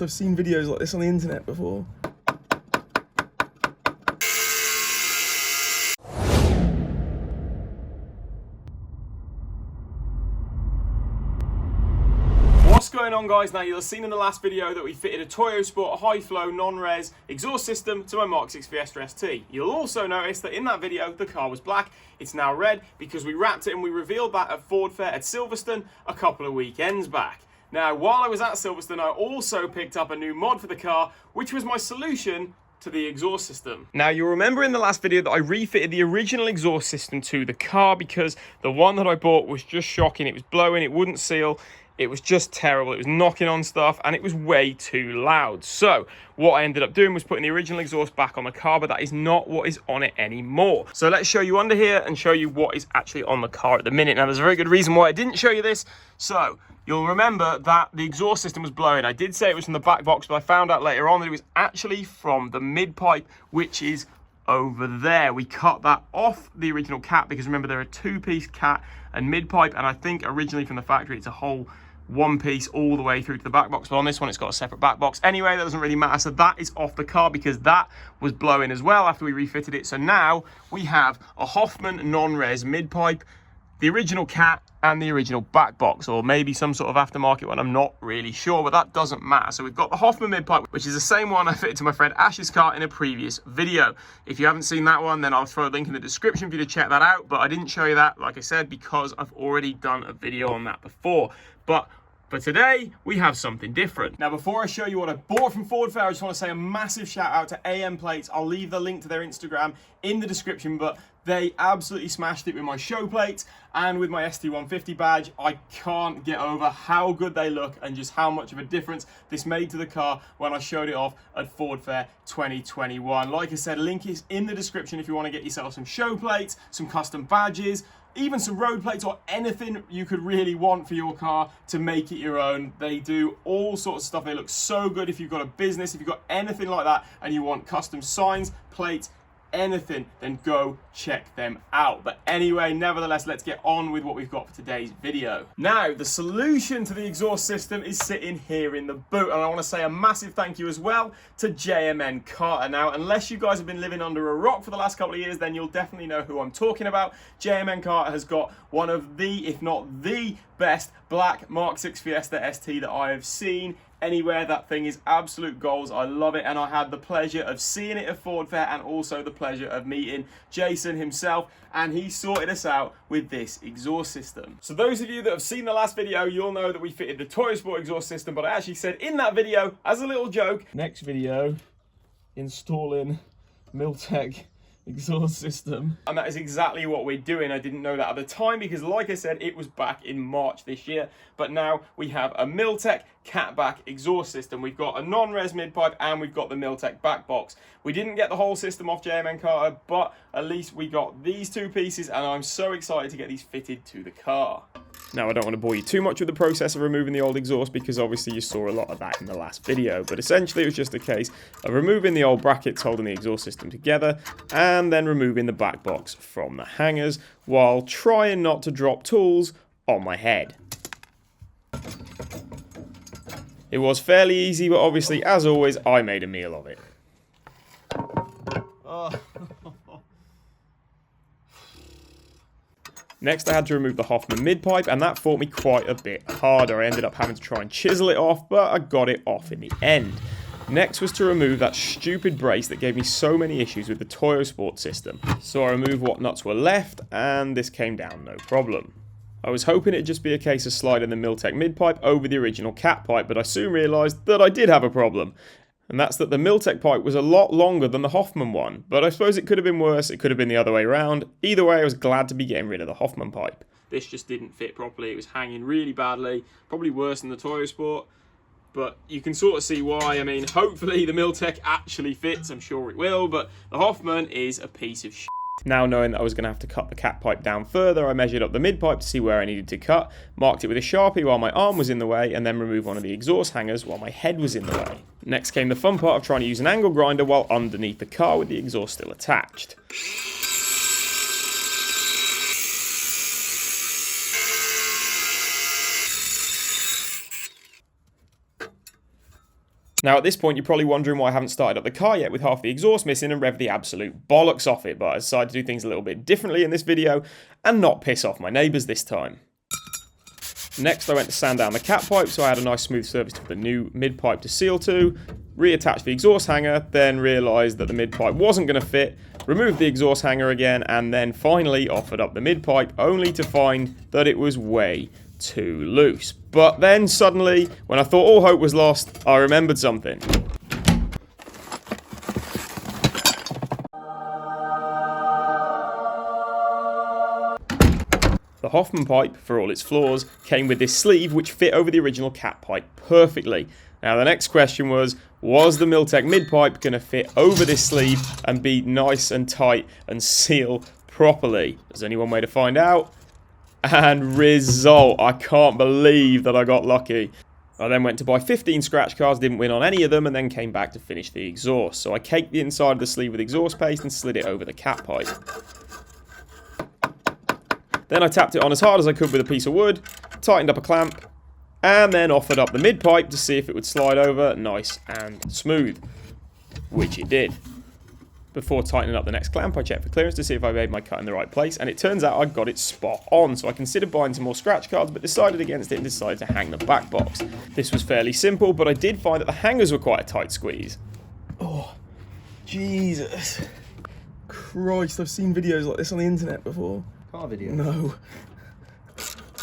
I've seen videos like this on the internet before. What's going on, guys? Now, you'll have seen in the last video that we fitted a Toyo Sport high flow non-res exhaust system to my MK6 Fiesta ST. You'll also notice that in that video the car was black. It's now red because we wrapped it and we revealed that at Ford Fair at Silverstone a couple of weekends back. Now, while I was at Silverstone, I also picked up a new mod for the car, which was my solution to the exhaust system. Now, you'll remember in the last video that I refitted the original exhaust system to the car because the one that I bought was just shocking. It was blowing, it wouldn't seal. It was just terrible. It was knocking on stuff and it was way too loud. So what I ended up doing was putting the original exhaust back on the car, but that is not what is on it anymore. So let's show you under here and show you what is actually on the car at the minute. Now, there's a very good reason why I didn't show you this. So you'll remember that the exhaust system was blowing. I did say it was from the back box, but I found out later on that it was actually from the mid pipe, which is over there. We cut that off the original cat because remember, they're a two-piece cat and mid pipe, and I think originally from the factory it's a whole one piece all the way through to the back box, but on this one it's got a separate back box. Anyway, that doesn't really matter. So that is off the car because that was blowing as well after we refitted it. So now we have a Hoffman non-res mid pipe, the original cat and the original back box, or maybe some sort of aftermarket one, I'm not really sure, but that doesn't matter. So we've got the Hoffman mid pipe, which is the same one I fitted to my friend Ash's car in a previous video. If you haven't seen that one, then I'll throw a link in the description for you to check that out, but I didn't show you that, like I said, because I've already done a video on that before. But for today, we have something different. Now, before I show you what I bought from Ford Fair, I just want to say a massive shout out to AM Plates. I'll leave the link to their Instagram in the description, but they absolutely smashed it with my show plates and with my ST150 badge. I can't get over how good they look and just how much of a difference this made to the car when I showed it off at Ford Fair 2021. Like I said, link is in the description if you want to get yourself some show plates, some custom badges, even some road plates, or anything you could really want for your car to make it your own. They do all sorts of stuff. They look so good if you've got a business, if you've got anything like that and you want custom signs, plates, anything, then go check them out. But anyway, nevertheless, let's get on with what we've got for today's video. Now, the solution to the exhaust system is sitting here in the boot, and I want to say a massive thank you as well to Karra. Now, unless you guys have been living under a rock for the last couple of years, then you'll definitely know who I'm talking about. Karra has got one of the, if not the best black MK6 Fiesta ST that I have seen anywhere. That thing is absolute goals. I love it, and I had the pleasure of seeing it at Ford Fair and also the pleasure of meeting Jason himself, and he sorted us out with this exhaust system. So those of you that have seen the last video, you'll know that we fitted the Toyo Sport exhaust system, but I actually said in that video, as a little joke, next video, installing Miltek exhaust system, and that is exactly what we're doing. I didn't know that at the time because, like I said, it was back in March this year, but now we have a Miltek catback exhaust system. We've got a non-res mid pipe and we've got the Miltek back box. We didn't get the whole system off Karra, but at least we got these two pieces, and I'm so excited to get these fitted to the car. Now, I don't want to bore you too much with the process of removing the old exhaust because obviously you saw a lot of that in the last video, but essentially it was just a case of removing the old brackets holding the exhaust system together and then removing the back box from the hangers while trying not to drop tools on my head. It was fairly easy, but obviously, as always, I made a meal of it. Next, I had to remove the Hoffman mid-pipe, and that fought me quite a bit harder. I ended up having to try and chisel it off, but I got it off in the end. Next was to remove that stupid brace that gave me so many issues with the Toyo Sport system. So I removed what nuts were left, and this came down no problem. I was hoping it'd just be a case of sliding the Miltek mid-pipe over the original cat pipe, but I soon realised that I did have a problem. And that's that the Miltek pipe was a lot longer than the Hoffman one. But I suppose it could have been worse, it could have been the other way around. Either way, I was glad to be getting rid of the Hoffman pipe. This just didn't fit properly, it was hanging really badly, probably worse than the Toyo Sport. But you can sort of see why. I mean, hopefully the Miltek actually fits, I'm sure it will, but the Hoffman is a piece of shit. Now, knowing that I was going to have to cut the cat pipe down further, I measured up the mid-pipe to see where I needed to cut, marked it with a Sharpie while my arm was in the way, and then removed one of the exhaust hangers while my head was in the way. Next came the fun part of trying to use an angle grinder while underneath the car with the exhaust still attached. Now at this point you're probably wondering why I haven't started up the car yet with half the exhaust missing and rev the absolute bollocks off it, but I decided to do things a little bit differently in this video and not piss off my neighbours this time. Next I went to sand down the cat pipe, so I had a nice smooth surface to the new mid pipe to seal to, reattached the exhaust hanger, then realised that the mid pipe wasn't going to fit, removed the exhaust hanger again, and then finally offered up the mid pipe, only to find that it was way too loose. But then suddenly, when I thought all hope was lost, I remembered something. The Hoffman pipe, for all its flaws, came with this sleeve which fit over the original cat pipe perfectly. Now the next question was the Miltek mid pipe going to fit over this sleeve and be nice and tight and seal properly? There's only one way to find out. And result, I can't believe that I got lucky. I then went to buy 15 scratch cards, didn't win on any of them, and then came back to finish the exhaust. So I caked the inside of the sleeve with exhaust paste and slid it over the cat pipe. Then I tapped it on as hard as I could with a piece of wood, tightened up a clamp, and then offered up the mid pipe to see if it would slide over nice and smooth, which it did. Before tightening up the next clamp, I checked for clearance to see if I made my cut in the right place, and it turns out I got it spot on, so I considered buying some more scratch cards, but decided against it and decided to hang the back box. This was fairly simple, but I did find that the hangers were quite a tight squeeze. Oh, Jesus. Christ, I've seen videos like this on the internet before. Car video? No.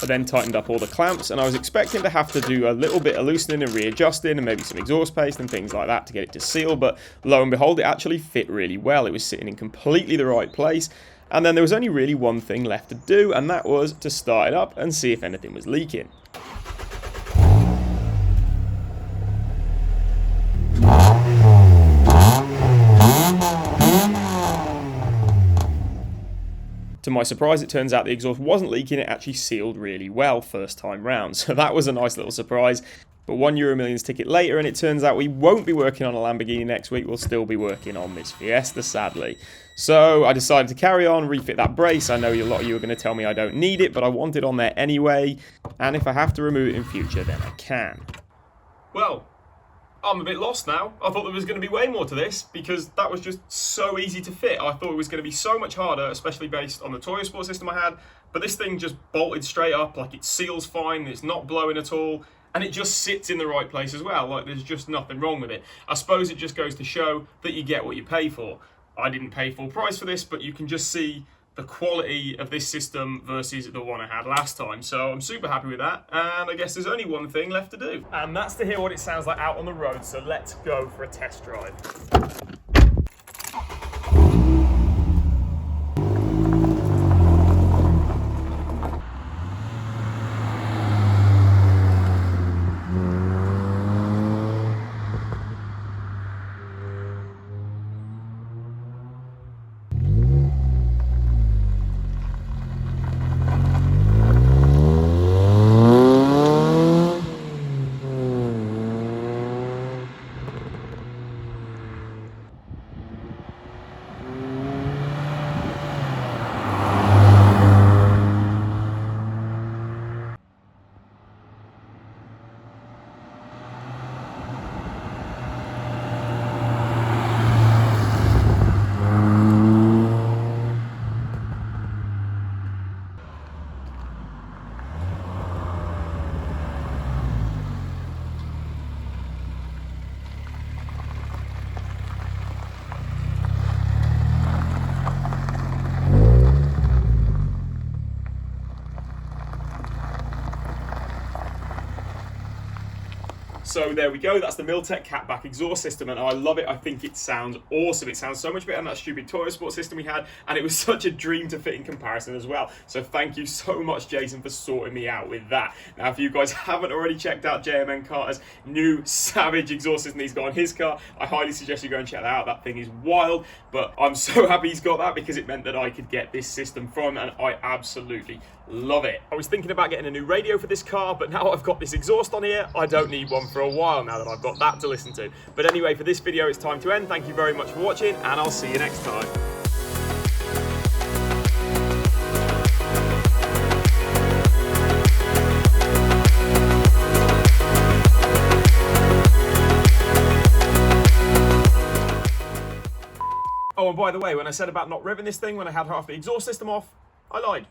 I then tightened up all the clamps, and I was expecting to have to do a little bit of loosening and readjusting and maybe some exhaust paste and things like that to get it to seal, but lo and behold, it actually fit really well. It was sitting in completely the right place, and then there was only really one thing left to do, and that was to start it up and see if anything was leaking. To my surprise, it turns out the exhaust wasn't leaking, it actually sealed really well first time round. So that was a nice little surprise. But €1 ticket later, and it turns out we won't be working on a Lamborghini next week, we'll still be working on this Fiesta, sadly. So I decided to carry on, refit that brace. I know a lot of you are going to tell me I don't need it, but I want it on there anyway. And if I have to remove it in future, then I can. Well, I'm a bit lost now. I thought there was going to be way more to this because that was just so easy to fit. I thought it was going to be so much harder, especially based on the Toyo Sport system I had. But this thing just bolted straight up, like it seals fine, it's not blowing at all, and it just sits in the right place as well. Like there's just nothing wrong with it. I suppose it just goes to show that you get what you pay for. I didn't pay full price for this, but you can just see the quality of this system versus the one I had last time. So I'm super happy with that, and I guess there's only one thing left to do. And that's to hear what it sounds like out on the road, so let's go for a test drive. So there we go, that's the Miltek catback exhaust system, and I love it. I think it sounds awesome. It sounds so much better than that stupid Toyo Sport system we had, and it was such a dream to fit in comparison as well. So thank you so much, Jason, for sorting me out with that. Now, if you guys haven't already checked out JMN Carter's new savage exhaust system he's got on his car, I highly suggest you go and check that out. That thing is wild, but I'm so happy he's got that because it meant that I could get this system from, and I absolutely love it. I was thinking about getting a new radio for this car, but now I've got this exhaust on here, I don't need one for a while now that I've got that to listen to. But anyway, for this video, it's time to end. Thank you very much for watching, and I'll see you next time. Oh, and by the way, when I said about not revving this thing when I had half the exhaust system off, I lied.